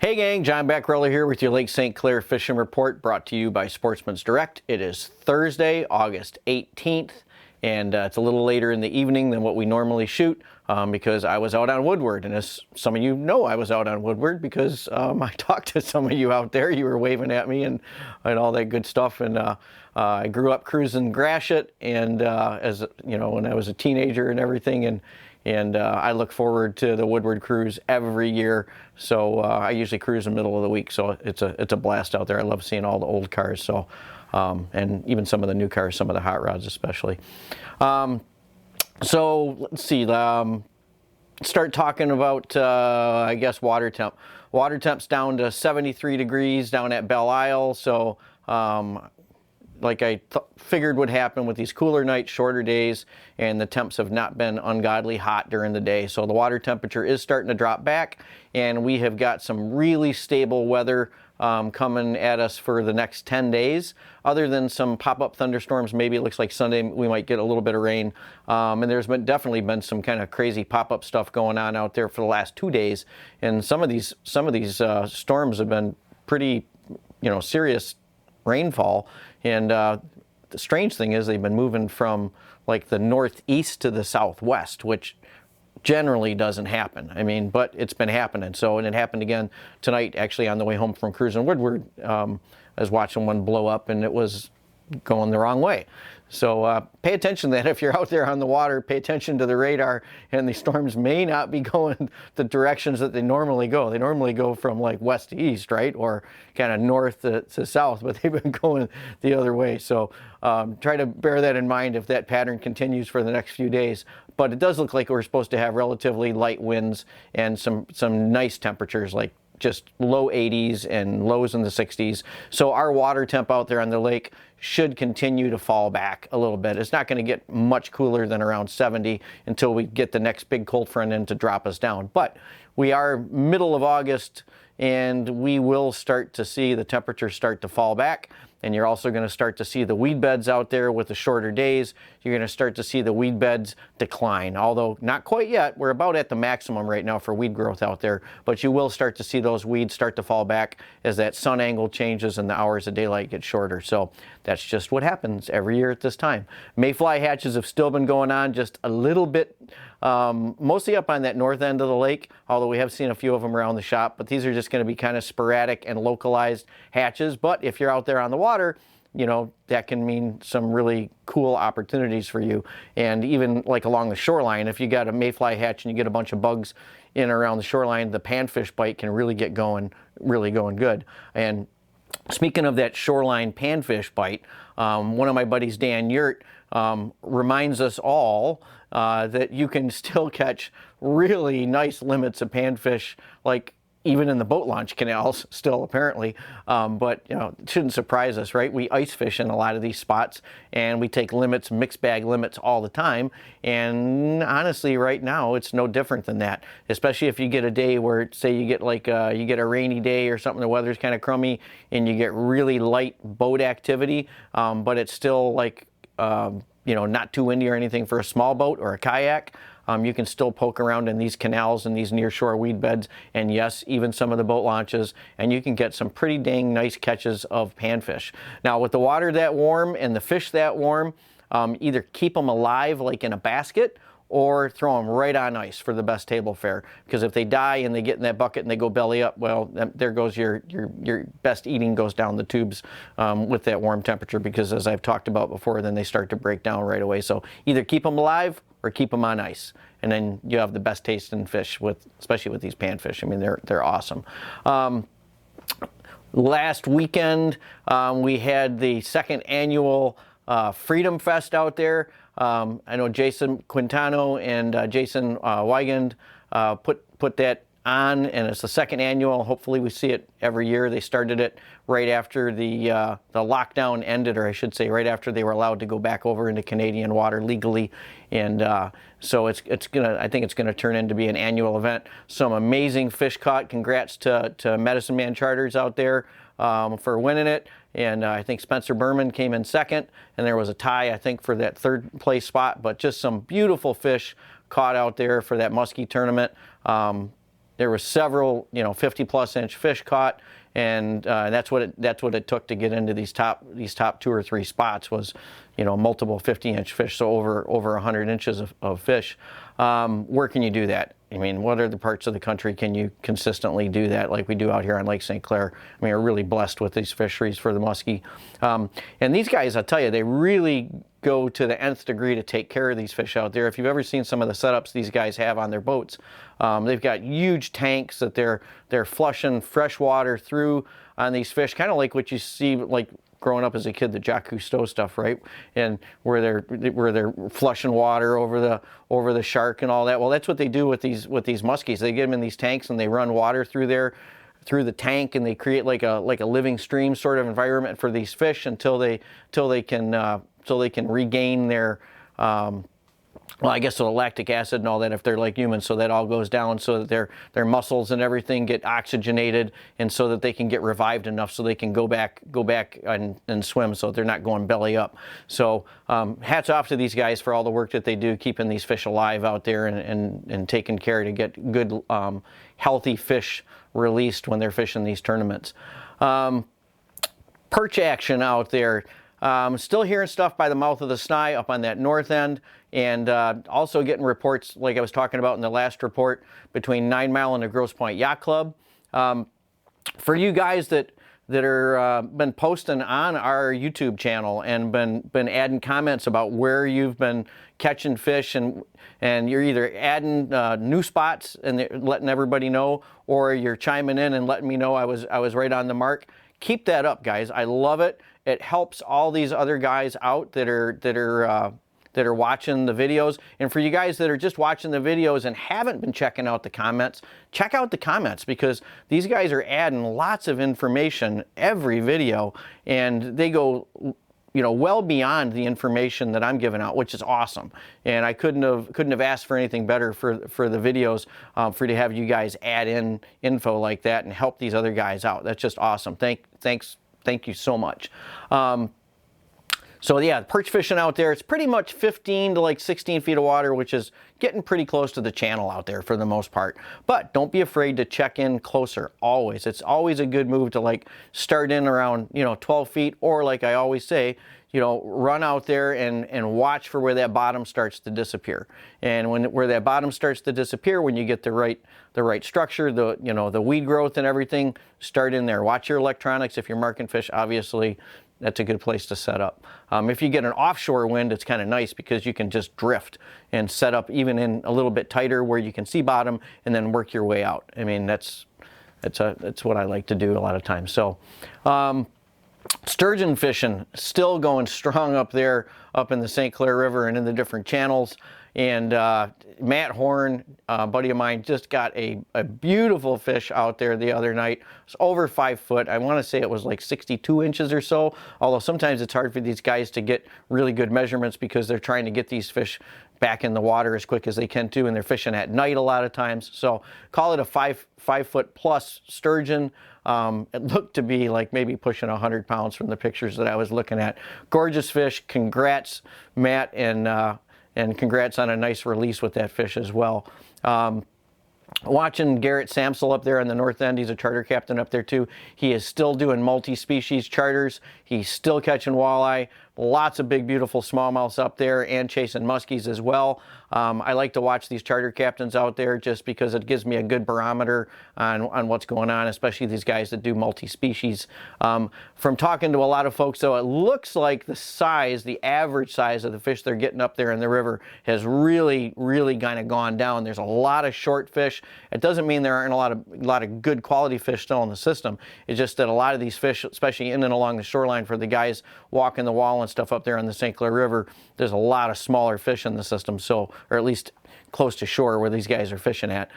Hey gang, John Bacarella here with your Lake St. Clair Fishing Report, brought to you by Sportsman's Direct. It is Thursday, August 18th, and it's a little later in the evening than what we normally shoot because I was out on Woodward. And as some of you know, I was out on Woodward because I talked to some of you out there. You were waving at me and all that good stuff. And I grew up cruising Gratiot, and as you know, when I was a teenager and everything, and I look forward to the Woodward cruise every year. So I usually cruise in the middle of the week, so it's a blast out there. I love seeing all the old cars, so and even some of the new cars, some of the hot rods especially. So let's see. Start talking about I guess water temp. Water temp's down to 73 degrees down at Belle Isle. So like I figured would happen with these cooler nights, shorter days, and the temps have not been ungodly hot during the day. So the water temperature is starting to drop back, and we have got some really stable weather coming at us for the next 10 days. Other than some pop-up thunderstorms, maybe it looks like Sunday we might get a little bit of rain. And there's definitely been some kind of crazy pop-up stuff going on out there for the last 2 days. And some of these storms have been pretty, serious rainfall. And the strange thing is they've been moving from like the northeast to the southwest, which generally doesn't happen. I mean, but it's been happening. So, and it happened again tonight, actually on the way home from cruising Woodward. I was watching one blow up and it was going the wrong way. So pay attention to that. If you're out there on the water, pay attention to the radar, and the storms may not be going the directions that they normally go. They normally go from like west to east, right? Or kind of north to south, but they've been going the other way. So try to bear that in mind if that pattern continues for the next few days. But it does look like we're supposed to have relatively light winds and some nice temperatures, like just low 80s and lows in the 60s. So our water temp out there on the lake should continue to fall back a little bit. It's not going to get much cooler than around 70 until we get the next big cold front in to drop us down. But we are middle of August, and we will start to see the temperature start to fall back. And you're also going to start to see the weed beds out there with the shorter days. You're going to start to see the weed beds decline, although not quite yet. We're about at the maximum right now for weed growth out there, but you will start to see those weeds start to fall back as that sun angle changes and the hours of daylight get shorter. So that's just what happens every year at this time. Mayfly hatches have still been going on just a little bit, mostly up on that north end of the lake, although we have seen a few of them around the shop, but these are just going to be kind of sporadic and localized hatches. But if you're out there on the water, that can mean some really cool opportunities for you. And even like along the shoreline, if you got a mayfly hatch and you get a bunch of bugs in around the shoreline, the panfish bite can really get going, really going good. And speaking of that shoreline panfish bite, one of my buddies, Dan Yurt, reminds us all that you can still catch really nice limits of panfish, like even in the boat launch canals still apparently, but it shouldn't surprise us, right? We ice fish in a lot of these spots, and we take limits, mixed bag limits all the time. And honestly, right now, it's no different than that, especially if you get a day where, say you get like you get a rainy day or something, the weather's kind of crummy, and you get really light boat activity, but it's still like, not too windy or anything for a small boat or a kayak. You can still poke around in these canals and these near-shore weed beds, and yes, even some of the boat launches, and you can get some pretty dang nice catches of panfish. Now, with the water that warm and the fish that warm, either keep them alive like in a basket or throw them right on ice for the best table fare. Because if they die and they get in that bucket and they go belly up, well, there goes your best eating goes down the tubes with that warm temperature, because as I've talked about before, then they start to break down right away. So either keep them alive or keep them on ice, and then you have the best tasting fish, especially with these panfish. I mean, they're awesome. Last weekend we had the second annual Freedom Fest out there. I know Jason Quintano and Jason Weigand put that on, and it's the second annual. Hopefully we see it every year. They started it right after the lockdown ended, or I should say right after they were allowed to go back over into Canadian water legally. And so I think it's gonna turn into be an annual event. Some amazing fish caught. Congrats to Medicine Man Charters out there for winning it. And I think Spencer Berman came in second, and there was a tie, I think, for that third place spot. But just some beautiful fish caught out there for that Musky tournament. there were several, 50+ inch fish caught, and that's what it took to get into these top 2 or 3 spots was, multiple 50-inch fish, so over 100 inches of fish. Where can you do that? I mean, what other parts of the country can you consistently do that like we do out here on Lake St. Clair? I mean, we're really blessed with these fisheries for the muskie. And these guys, I'll tell you, they really go to the nth degree to take care of these fish out there. If you've ever seen some of the setups these guys have on their boats, they've got huge tanks that they're flushing fresh water through on these fish, kind of like what you see like growing up as a kid, the Jacques Cousteau stuff, right? And where they're flushing water over the shark and all that. Well, that's what they do with these muskies. They get them in these tanks and they run water through the tank, and they create like a living stream sort of environment for these fish until they can regain their well, I guess the lactic acid and all that if they're like humans, so that all goes down so that their muscles and everything get oxygenated, and so that they can get revived enough so they can go back and swim, so they're not going belly up. So hats off to these guys for all the work that they do keeping these fish alive out there and taking care to get good healthy fish released when they're fishing these tournaments. Perch action out there. Still hearing stuff by the mouth of the Sny up on that north end, and also getting reports like I was talking about in the last report between 9 Mile and the Grosse Pointe Yacht Club. For you guys that are been posting on our YouTube channel and been adding comments about where you've been catching fish, and you're either adding new spots and letting everybody know, or you're chiming in and letting me know I was right on the mark. Keep that up, guys. I love it. It helps all these other guys out that are watching the videos. And for you guys that are just watching the videos and haven't been checking out the comments, check out the comments, because these guys are adding lots of information every video, and they go well beyond the information that I'm giving out, which is awesome. And I couldn't have asked for anything better for the videos, for to have you guys add in info like that and help these other guys out. That's just awesome. Thank you so much. So yeah, perch fishing out there, it's pretty much 15 to like 16 feet of water, which is getting pretty close to the channel out there for the most part. But don't be afraid to check in closer, always. It's always a good move to like start in around 12 feet, or like I always say, run out there and watch for where that bottom starts to disappear. And where that bottom starts to disappear, when you get the right structure, the weed growth and everything, start in there. Watch your electronics. If you're marking fish, obviously that's a good place to set up. If you get an offshore wind, it's kind of nice because you can just drift and set up even in a little bit tighter where you can see bottom and then work your way out. I mean, that's what I like to do a lot of times. So sturgeon fishing still going strong up there, up in the St. Clair River and in the different channels. And Matt Horn, a buddy of mine, just got a beautiful fish out there the other night. It's over 5 foot. I want to say it was like 62 inches or so, although sometimes it's hard for these guys to get really good measurements because they're trying to get these fish back in the water as quick as they can too, and they're fishing at night a lot of times. So call it a 5 foot plus sturgeon. It looked to be like maybe pushing 100 pounds from the pictures that I was looking at. Gorgeous fish. Congrats, Matt, and congrats on a nice release with that fish as well. Watching Garrett Samsel up there on the north end, he's a charter captain up there too. He is still doing multi-species charters. He's still catching walleye. Lots of big, beautiful smallmouths up there, and chasing muskies as well. I like to watch these charter captains out there just because it gives me a good barometer on what's going on, especially these guys that do multi-species. From talking to a lot of folks, though, it looks like the average size of the fish they're getting up there in the river has really, really kind of gone down. There's a lot of short fish. It doesn't mean there aren't a lot of good quality fish still in the system. It's just that a lot of these fish, especially in and along the shoreline for the guys walking the wall and stuff up there on the St. Clair River, there's a lot of smaller fish in the system, so, or at least close to shore where these guys are fishing at.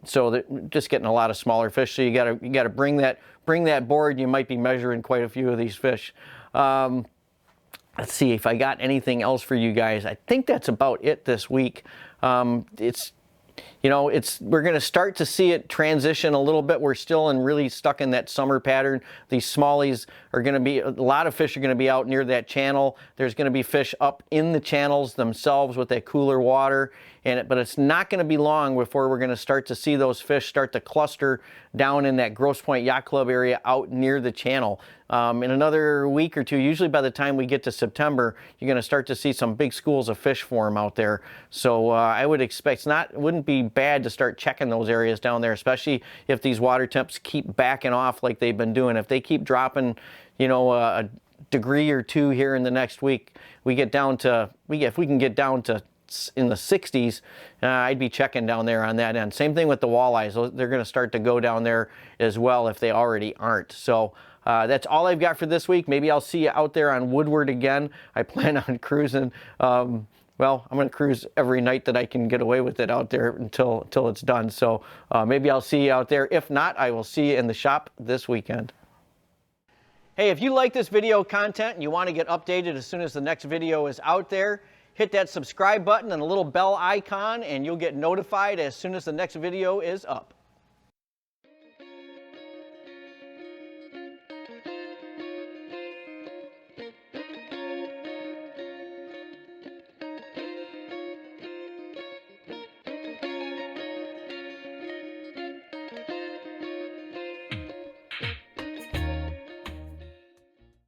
So they're just getting a lot of smaller fish. So you gotta bring that board. You might be measuring quite a few of these fish. Let's see if I got anything else for you guys. I think that's about it this week. We're going to start to see it transition a little bit. We're still really stuck in that summer pattern. These smallies are going to be, a lot of fish are going to be out near that channel. There's going to be fish up in the channels themselves with that cooler water. but it's not going to be long before we're going to start to see those fish start to cluster down in that Grosse Pointe Yacht Club area out near the channel. In another week or two, usually by the time we get to September, you're going to start to see some big schools of fish form out there. So I would expect it wouldn't be bad to start checking those areas down there, especially if these water temps keep backing off like they've been doing. If they keep dropping, you know, a degree or two here in the next week, we get down to, if we can get down to in the 60s, I'd be checking down there on that end. Same thing with the walleyes. They're going to start to go down there as well if they already aren't. So that's all I've got for this week. Maybe I'll see you out there on Woodward again. I plan on cruising. Well, I'm going to cruise every night that I can get away with it out there until it's done. So maybe I'll see you out there. If not, I will see you in the shop this weekend. Hey, if you like this video content and you want to get updated as soon as the next video is out there, hit that subscribe button and a little bell icon and you'll get notified as soon as the next video is up.